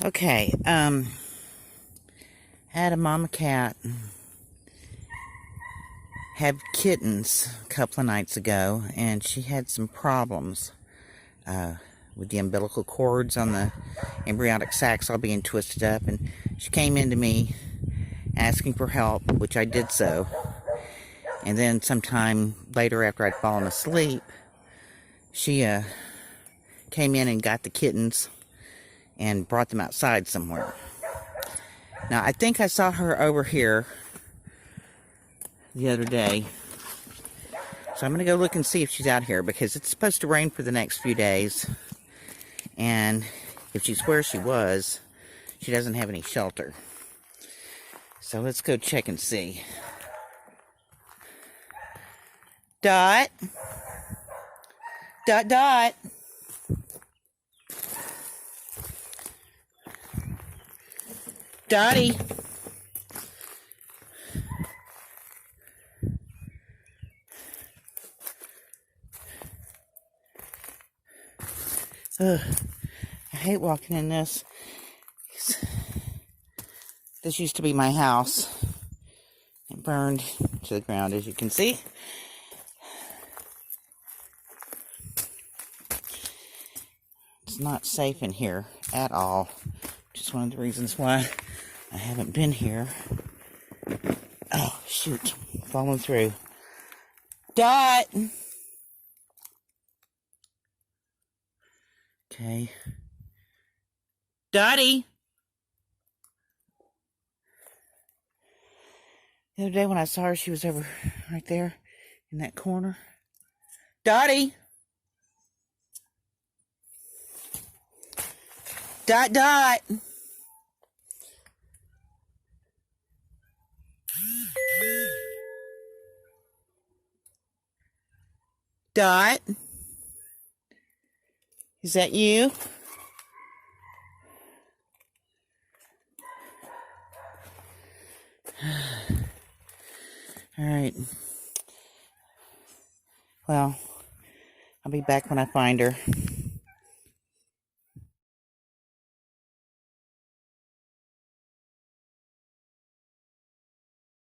Okay, had a mama cat have kittens a couple of nights ago, and she had some problems with the umbilical cords on the embryonic sacs all being twisted up, and she came into me asking for help, which I did so. And then sometime later, after I'd fallen asleep, she came in and got the kittens and brought them outside somewhere. Now, I think I saw her over here the other day. So I'm going to go look and see if she's out here, because it's supposed to rain for the next few days. And if she's where she was, she doesn't have any shelter. So let's go check and see. Dot. Dot, Dot. Dottie. Ugh, I hate walking in this. This used to be my house. It burned to the ground, as you can see. It's not safe in here at all. Which is one of the reasons why I haven't been here. Oh, shoot. Falling through. Dot! Okay. Dottie! The other day when I saw her, she was over right there in that corner. Dottie! Dot, Dot! Dot? Is that you? All right. Well, I'll be back when I find her.